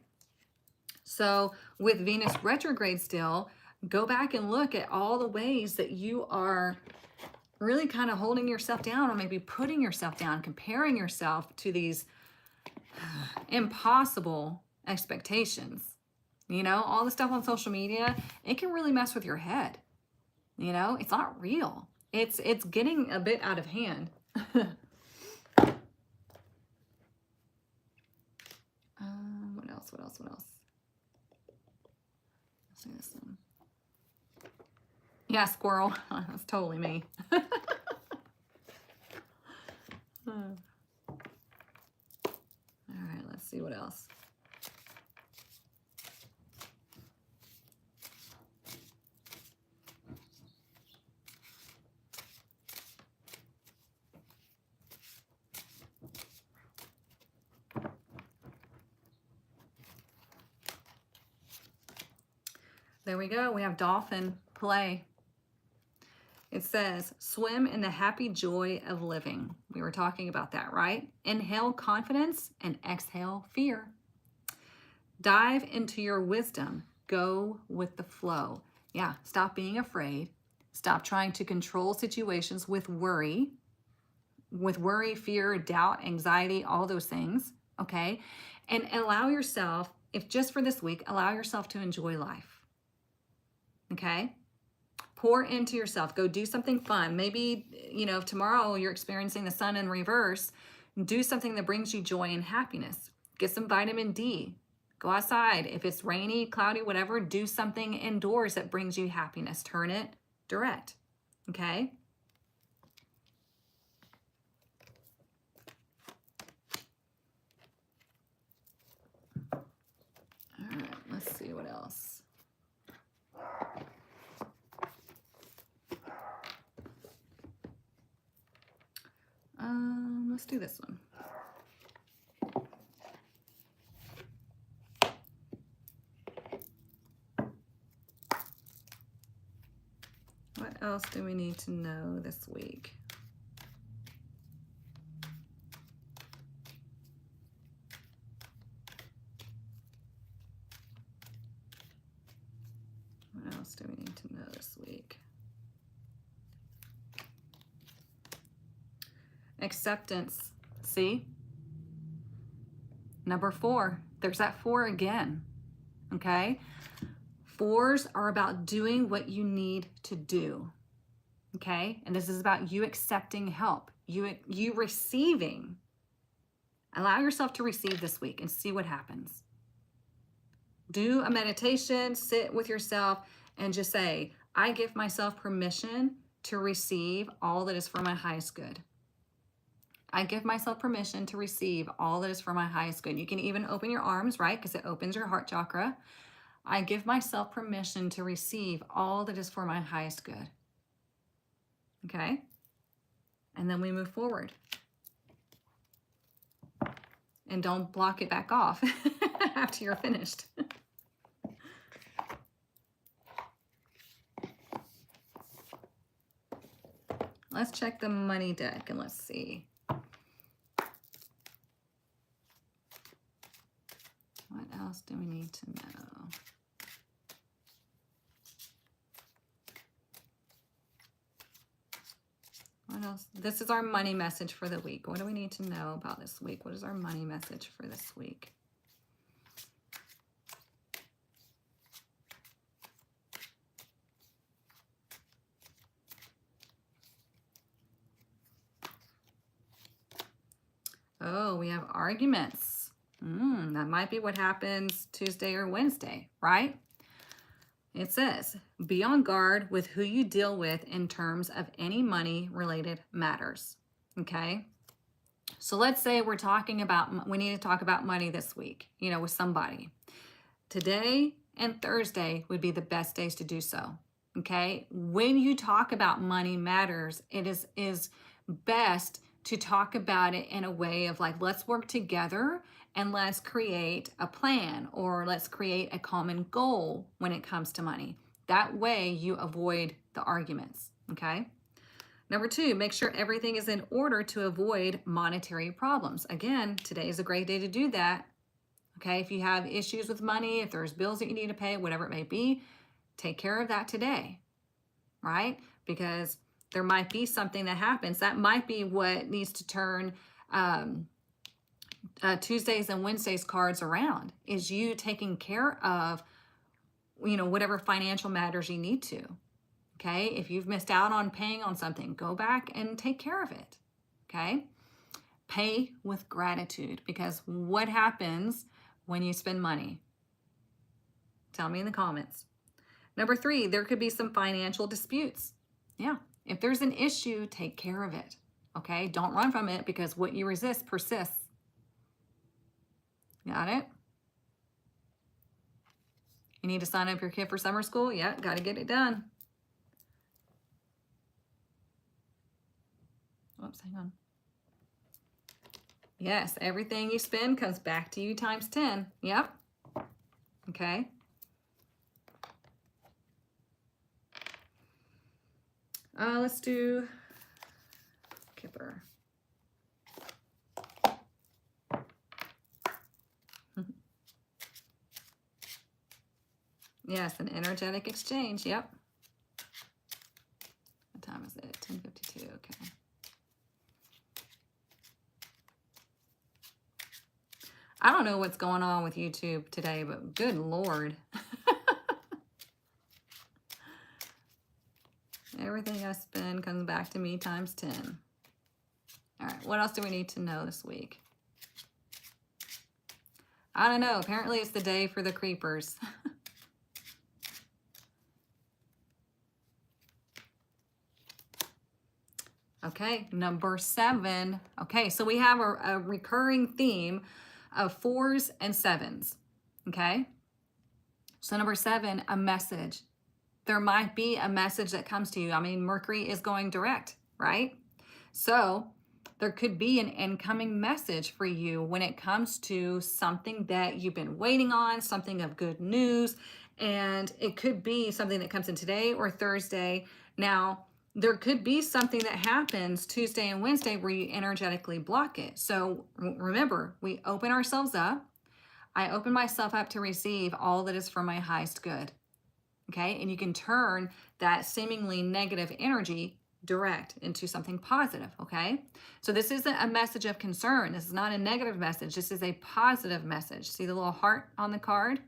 So with Venus retrograde still, go back and look at all the ways that you are really kind of holding yourself down, or maybe putting yourself down, comparing yourself to these impossible expectations. You know, all the stuff on social media, it can really mess with your head. You know, it's not real. It's getting a bit out of hand. What else? Let's see this one. Yeah, squirrel. That's totally me. All right, let's see what else. There we go. We have dolphin play. It says, swim in the happy joy of living. We were talking about that, right? Inhale confidence and exhale fear. Dive into your wisdom. Go with the flow. Yeah, stop being afraid. Stop trying to control situations with worry. With worry, fear, doubt, anxiety, all those things, okay? And allow yourself, if just for this week, allow yourself to enjoy life. Okay? Pour into yourself. Go do something fun. Maybe, you know, if tomorrow you're experiencing the sun in reverse, do something that brings you joy and happiness. Get some vitamin D. Go outside. If it's rainy, cloudy, whatever, do something indoors that brings you happiness. Turn it direct. Okay? All right, let's see what else. Let's do this one. What else do we need to know this week? What else do we need to know this week? Acceptance. See? Number 4. There's that 4 again. Okay? 4s are about doing what you need to do. Okay? And this is about you accepting help. You receiving. Allow yourself to receive this week and see what happens. Do a meditation, sit with yourself, and just say, I give myself permission to receive all that is for my highest good. I give myself permission to receive all that is for my highest good. You can even open your arms, right? Because it opens your heart chakra. I give myself permission to receive all that is for my highest good. Okay? And then we move forward. And don't block it back off after you're finished. Let's check the money deck and let's see. What else do we need to know? What else? This is our money message for the week. What do we need to know about this week? What is our money message for this week? Oh, we have arguments. That might be what happens Tuesday or Wednesday, right? It says, be on guard with who you deal with in terms of any money-related matters, okay? So let's say we need to talk about money this week, with somebody. Today and Thursday would be the best days to do so, okay? When you talk about money matters, it is best to talk about it in a way of like, let's work together and let's create a plan, or let's create a common goal when it comes to money. That way you avoid the arguments, okay? Number 2, make sure everything is in order to avoid monetary problems. Again, today is a great day to do that. Okay, if you have issues with money, if there's bills that you need to pay, whatever it may be, take care of that today, right? Because there might be something that happens. That might be what needs to turn Tuesdays and Wednesdays cards around, is you taking care of, whatever financial matters you need to. Okay, if you've missed out on paying on something, go back and take care of it. Okay, pay with gratitude, because what happens when you spend money? Tell me in the comments. Number 3, there could be some financial disputes. Yeah, if there's an issue, take care of it. Okay, don't run from it, because what you resist persists. Got it? You need to sign up your kid for summer school? Yeah, got to get it done. Oops, hang on. Yes, everything you spend comes back to you times 10. Yep. Okay. Let's do Kipper. Yes, an energetic exchange. Yep. What time is it? 10:52. Okay. I don't know what's going on with YouTube today, but good Lord. Everything I spend comes back to me times 10. All right, what else do we need to know this week? I don't know. Apparently it's the day for the creepers. Okay, number 7. Okay, so we have a recurring theme of 4s and 7s. Okay, so number 7, a message. There might be a message that comes to you. I mean, Mercury is going direct, right? So there could be an incoming message for you when it comes to something that you've been waiting on, something of good news, and it could be something that comes in today or Thursday. Now, there could be something that happens Tuesday and Wednesday where you energetically block it. So remember, we open ourselves up. I open myself up to receive all that is for my highest good. Okay, and you can turn that seemingly negative energy direct into something positive. Okay, so this isn't a message of concern. This is not a negative message. This is a positive message. See the little heart on the card?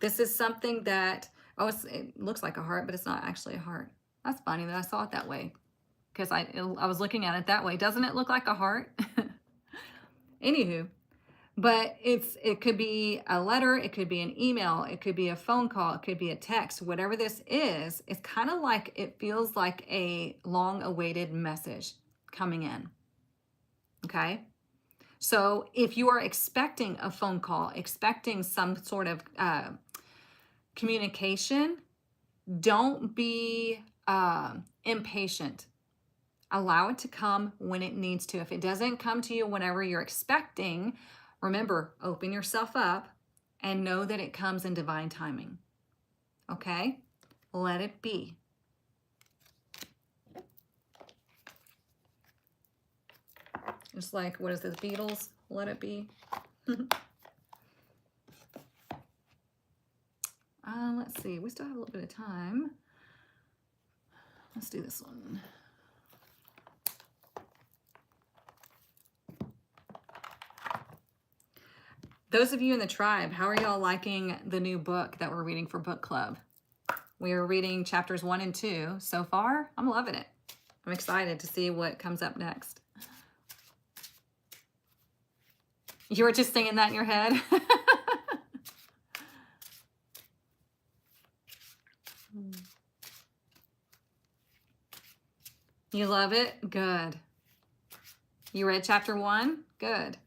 This is something that, it looks like a heart, but it's not actually a heart. That's funny that I saw it that way, because I was looking at it that way. Doesn't it look like a heart? Anywho, but it could be a letter, it could be an email, it could be a phone call, it could be a text. Whatever this is, it's kind of like, it feels like a long-awaited message coming in. Okay? So if you are expecting a phone call, expecting some sort of communication, don't be impatient. Allow it to come when it needs to. If it doesn't come to you whenever you're expecting, remember, open yourself up and know that it comes in divine timing. Okay? Let it be. Just like, what is this, Beatles? Let it be. Let's see. We still have a little bit of time. Let's do this one. Those of you in the tribe, how are y'all liking the new book that we're reading for book club? We are reading chapters 1 and 2 so far. I'm loving it. I'm excited to see what comes up next. You were just saying that in your head? You love it? Good. You read chapter 1? Good.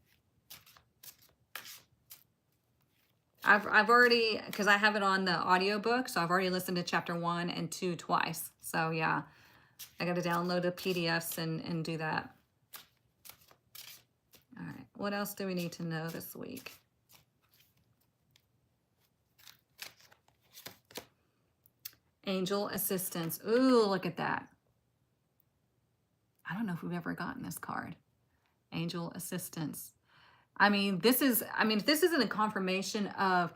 I've already, because I have it on the audiobook, so I've already listened to chapter 1 and 2 twice. So yeah, I got to download the PDFs and do that. All right, what else do we need to know this week? Angel assistance. Ooh, look at that. I don't know if we've ever gotten this card. Angel assistance. If this isn't a confirmation of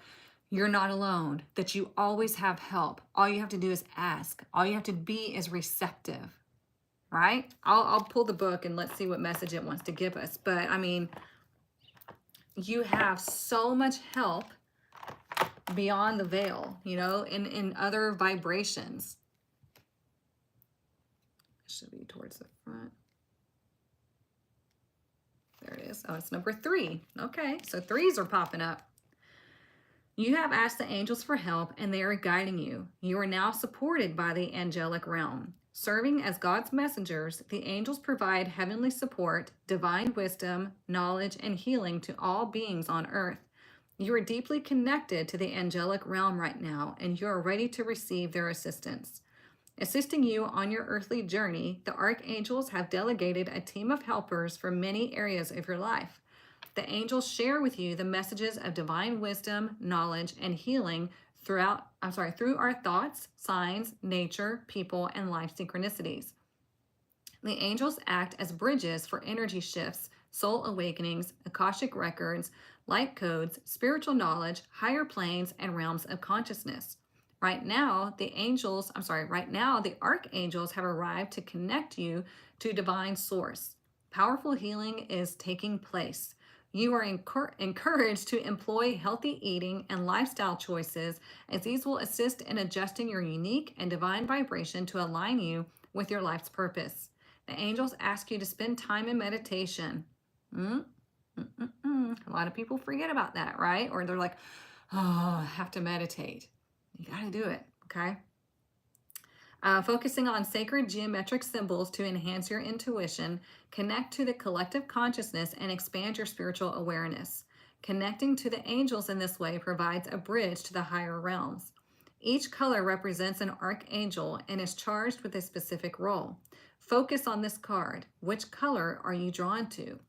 you're not alone, that you always have help. All you have to do is ask. All you have to be is receptive, right? I'll pull the book and let's see what message it wants to give us. But I mean, you have so much help beyond the veil, you know, in other vibrations. It should be towards the front. There it is. Oh, it's number 3. Okay, so 3s are popping up. You have asked the angels for help and they are guiding you. You are now supported by the angelic realm. Serving as God's messengers, the angels provide heavenly support, divine wisdom, knowledge, and healing to all beings on earth. You are deeply connected to the angelic realm right now, and you are ready to receive their assistance. Assisting you on your earthly journey, the archangels have delegated a team of helpers for many areas of your life. The angels share with you the messages of divine wisdom, knowledge, and healing through our thoughts, signs, nature, people, and life synchronicities. The angels act as bridges for energy shifts, soul awakenings, Akashic records, light codes, spiritual knowledge, higher planes, and realms of consciousness. Right now, the archangels have arrived to connect you to divine source. Powerful healing is taking place. You are encouraged to employ healthy eating and lifestyle choices, as these will assist in adjusting your unique and divine vibration to align you with your life's purpose. The angels ask you to spend time in meditation. A lot of people forget about that, right? Or they're like, oh, I have to meditate. You got to do it, okay? Focusing on sacred geometric symbols to enhance your intuition, connect to the collective consciousness, and expand your spiritual awareness. Connecting to the angels in this way provides a bridge to the higher realms. Each color represents an archangel and is charged with a specific role. Focus on this card. Which color are you drawn to?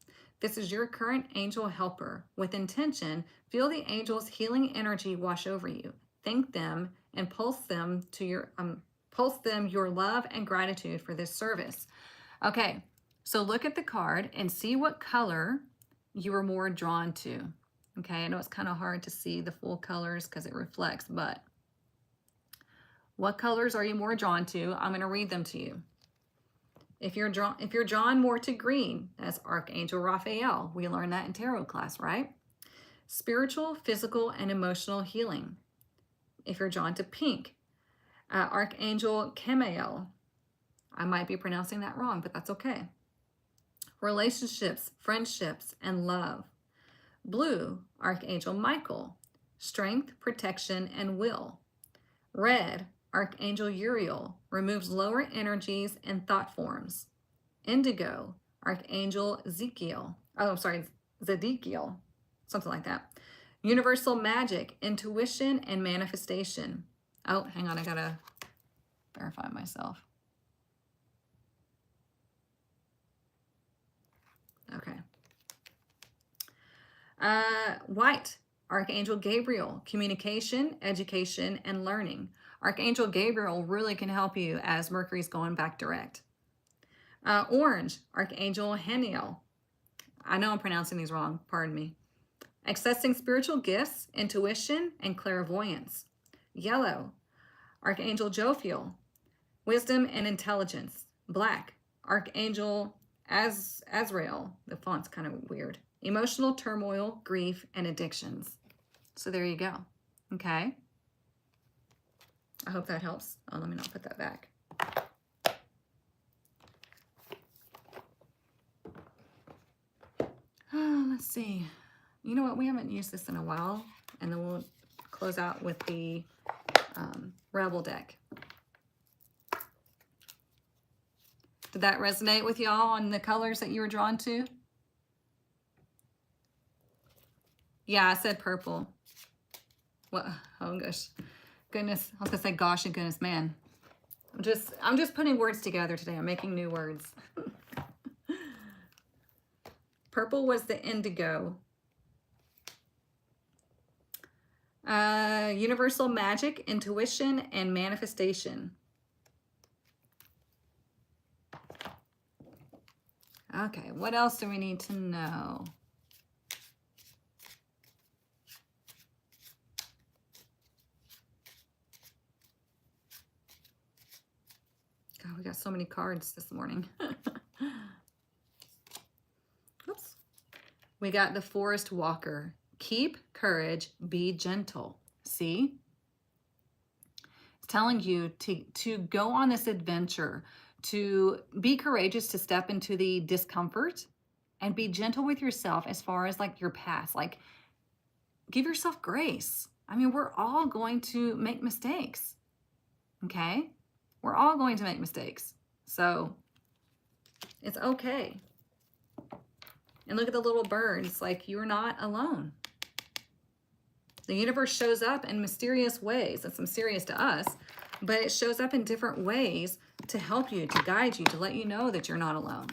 This is your current angel helper. With intention, feel the angel's healing energy wash over you. Thank them and pulse them your love and gratitude for this service. Okay, so look at the card and see what color you are more drawn to. Okay, I know it's kind of hard to see the full colors because it reflects, but what colors are you more drawn to? I'm going to read them to you. If you're drawn more to green, that's Archangel Raphael. We learned that in tarot class, right? Spiritual, physical, and emotional healing. If you're drawn to pink, Archangel Chamael. I might be pronouncing that wrong, but that's okay. Relationships, friendships, and love. Blue, Archangel Michael. Strength, protection, and will. Red, Archangel Uriel, removes lower energies and thought forms. Indigo, Archangel Zekiel. Zedekiel, something like that. Universal magic, intuition, and manifestation. Oh, hang on, I gotta verify myself. Okay. White, Archangel Gabriel, communication, education, and learning. Archangel Gabriel really can help you as Mercury's going back direct. Orange, Archangel Haniel. I know I'm pronouncing these wrong, pardon me. Accessing spiritual gifts, intuition, and clairvoyance. Yellow, Archangel Jophiel, wisdom and intelligence. Black, Archangel Azrael. The font's kind of weird. Emotional turmoil, grief, and addictions. So there you go. Okay. I hope that helps. Oh, let me not put that back. Oh, let's see. You know what? We haven't used this in a while. And then we'll close out with the Rebel deck. Did that resonate with y'all on the colors that you were drawn to? Yeah, I said purple. What? Oh gosh, goodness. I was gonna say gosh and goodness, man. I'm just putting words together today. I'm making new words. Purple was the indigo. Universal magic, intuition, and manifestation. Okay, what else do we need to know? God, we got so many cards this morning. Oops. We got the Forest Walker. Keep courage, be gentle. See? It's telling you to go on this adventure, to be courageous, to step into the discomfort and be gentle with yourself as far as like your past. Like, give yourself grace. I mean, we're all going to make mistakes. Okay? We're all going to make mistakes. So it's okay. And look at the little birds. Like, you're not alone. The universe shows up in mysterious ways. It's mysterious to us, but it shows up in different ways to help you, to guide you, to let you know that you're not alone.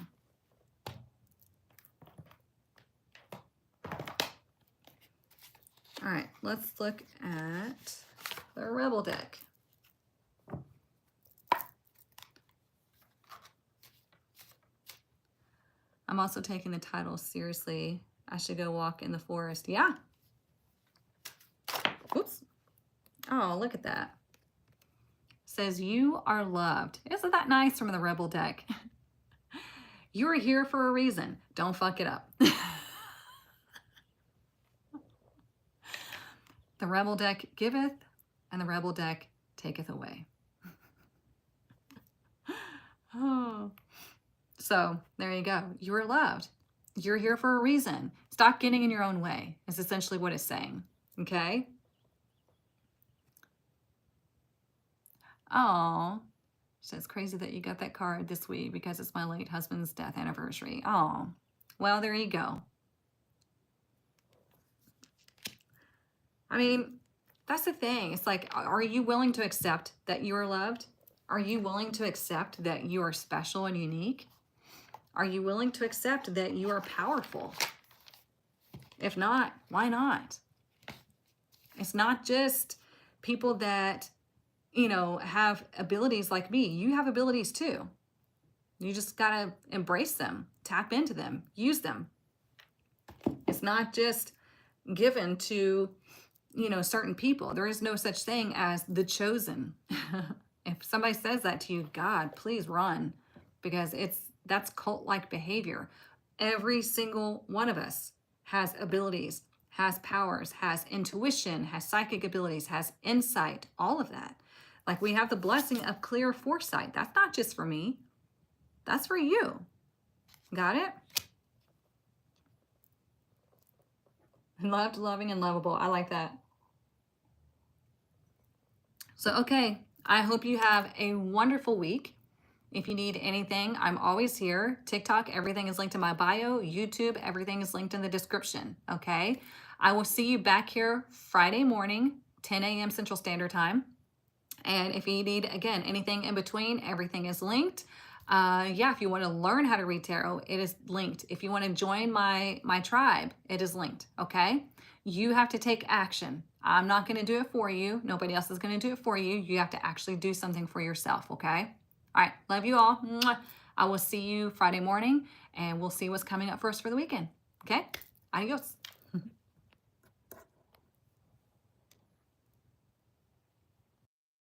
All right, let's look at the Rebel deck. I'm also taking the title seriously. I should go walk in the forest. Yeah. Oops. Oh, look at that. Says, you are loved. Isn't that nice from the Rebel deck? You are here for a reason. Don't fuck it up. The Rebel deck giveth, and the Rebel deck taketh away. Oh. So there you go. You are loved. You're here for a reason. Stop getting in your own way is essentially what it's saying. Okay? Oh, so it's crazy that you got that card this week because it's my late husband's death anniversary. Oh, well, there you go. I mean, that's the thing. It's like, are you willing to accept that you are loved? Are you willing to accept that you are special and unique? Are you willing to accept that you are powerful? If not, why not? It's not just people that, you know, have abilities like me. You have abilities too. You just got to embrace them, tap into them, use them. It's not just given to, you know, certain people. There is no such thing as the chosen. If somebody says that to you, God, please run, because that's cult-like behavior. Every single one of us has abilities, has powers, has intuition, has psychic abilities, has insight, all of that. Like, we have the blessing of clear foresight. That's not just for me. That's for you. Got it? Loved, loving, and lovable. I like that. So, okay. I hope you have a wonderful week. If you need anything, I'm always here. TikTok, everything is linked in my bio. YouTube, everything is linked in the description. Okay? I will see you back here Friday morning, 10 a.m. Central Standard Time. And if you need, again, anything in between, everything is linked. Yeah, if you want to learn how to read tarot, it is linked. If you want to join my tribe, it is linked, okay? You have to take action. I'm not going to do it for you. Nobody else is going to do it for you. You have to actually do something for yourself, okay? All right, love you all. Mwah. I will see you Friday morning, and we'll see what's coming up for us for the weekend, okay? Adios.